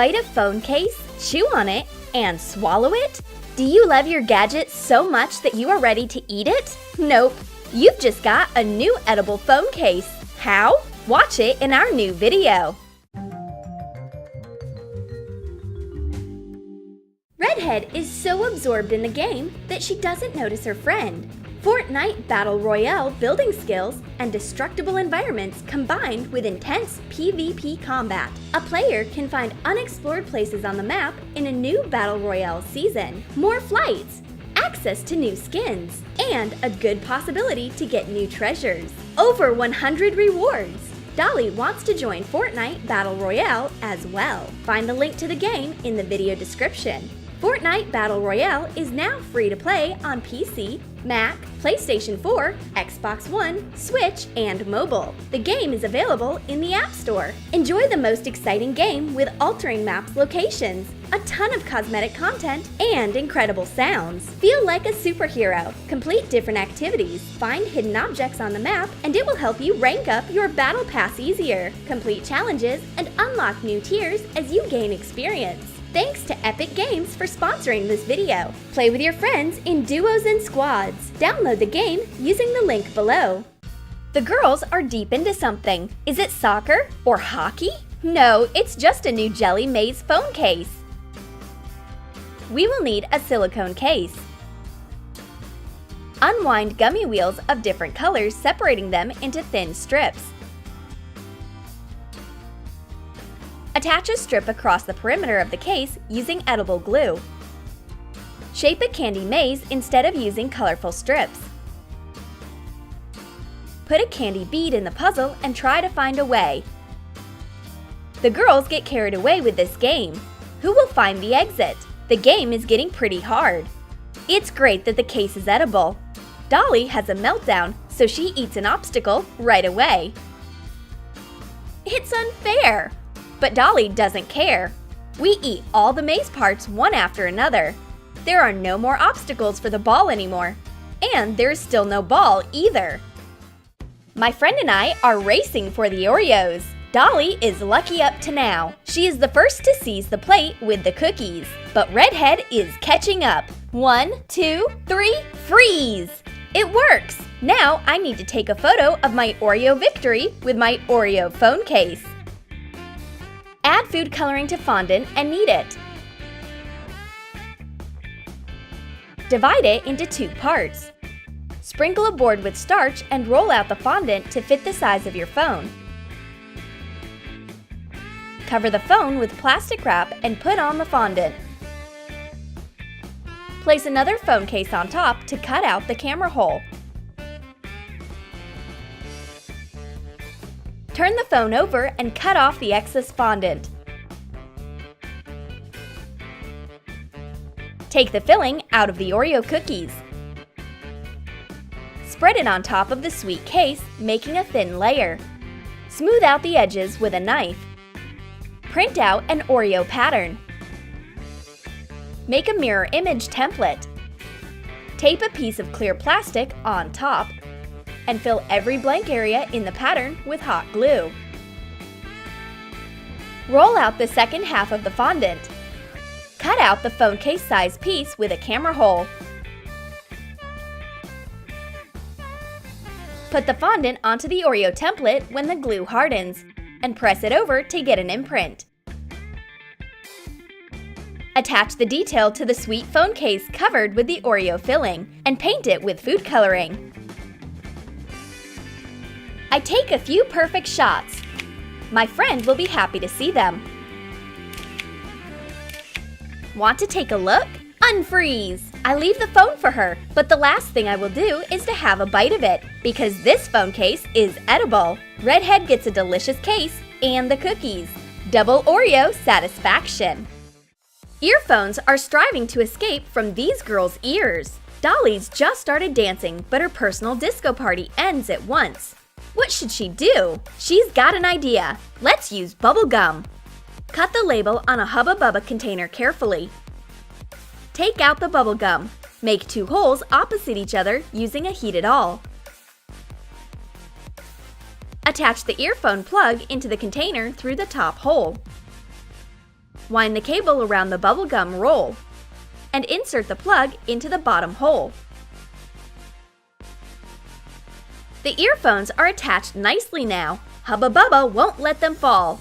Bite a phone case, chew on it, and swallow it? Do you love your gadget so much that you are ready to eat it? Nope. You've just got a new edible phone case. How? Watch it in our new video. Redhead is so absorbed in the game that she doesn't notice her friend. Fortnite Battle Royale building skills and destructible environments combined with intense PvP combat. A player can find unexplored places on the map in a new Battle Royale season, more flights, access to new skins, and a good possibility to get new treasures. Over 100 rewards! Dolly wants to join Fortnite Battle Royale as well. Find the link to the game in the video description. Fortnite Battle Royale is now free to play on PC, Mac, PlayStation 4, Xbox One, Switch, and mobile. The game is available in the App Store. Enjoy the most exciting game with altering maps locations, a ton of cosmetic content, and incredible sounds. Feel like a superhero. Complete different activities, find hidden objects on the map, and it will help you rank up your battle pass easier. Complete challenges and unlock new tiers as you gain experience. Thanks to Epic Games for sponsoring this video. Play with your friends in duos and squads. Download the game using the link below. The girls are deep into something. Is it soccer or hockey? No, it's just a new Jelly Maze phone case. We will need a silicone case. Unwind gummy wheels of different colors, separating them into thin strips. Attach a strip across the perimeter of the case using edible glue. Shape a candy maze instead of using colorful strips. Put a candy bead in the puzzle and try to find a way. The girls get carried away with this game. Who will find the exit? The game is getting pretty hard. It's great that the case is edible. Dolly has a meltdown, so she eats an obstacle right away. It's unfair! But Dolly doesn't care. We eat all the maze parts one after another. There are no more obstacles for the ball anymore. And there is still no ball either. My friend and I are racing for the Oreos. Dolly is lucky up to now. She is the first to seize the plate with the cookies. But Redhead is catching up. 1, 2, 3, freeze! It works! Now I need to take a photo of my Oreo victory with my Oreo phone case. Add food coloring to fondant and knead it. Divide it into 2 parts. Sprinkle a board with starch and roll out the fondant to fit the size of your phone. Cover the phone with plastic wrap and put on the fondant. Place another phone case on top to cut out the camera hole. Turn the phone over and cut off the excess fondant. Take the filling out of the Oreo cookies. Spread it on top of the sweet case, making a thin layer. Smooth out the edges with a knife. Print out an Oreo pattern. Make a mirror image template. Tape a piece of clear plastic on top and fill every blank area in the pattern with hot glue. Roll out the second half of the fondant. Cut out the phone case size piece with a camera hole. Put the fondant onto the Oreo template when the glue hardens, and press it over to get an imprint. Attach the detail to the sweet phone case covered with the Oreo filling, and paint it with food coloring. I take a few perfect shots. My friend will be happy to see them. Want to take a look? Unfreeze! I leave the phone for her, but the last thing I will do is to have a bite of it, because this phone case is edible. Redhead gets a delicious case and the cookies. Double Oreo satisfaction. Earphones are striving to escape from these girls' ears. Dolly's just started dancing, but her personal disco party ends at once. What should she do? She's got an idea. Let's use bubble gum. Cut the label on a Hubba Bubba container carefully. Take out the bubble gum. Make 2 holes opposite each other using a heated awl. Attach the earphone plug into the container through the top hole. Wind the cable around the bubblegum roll and insert the plug into the bottom hole. The earphones are attached nicely now. Hubba Bubba won't let them fall.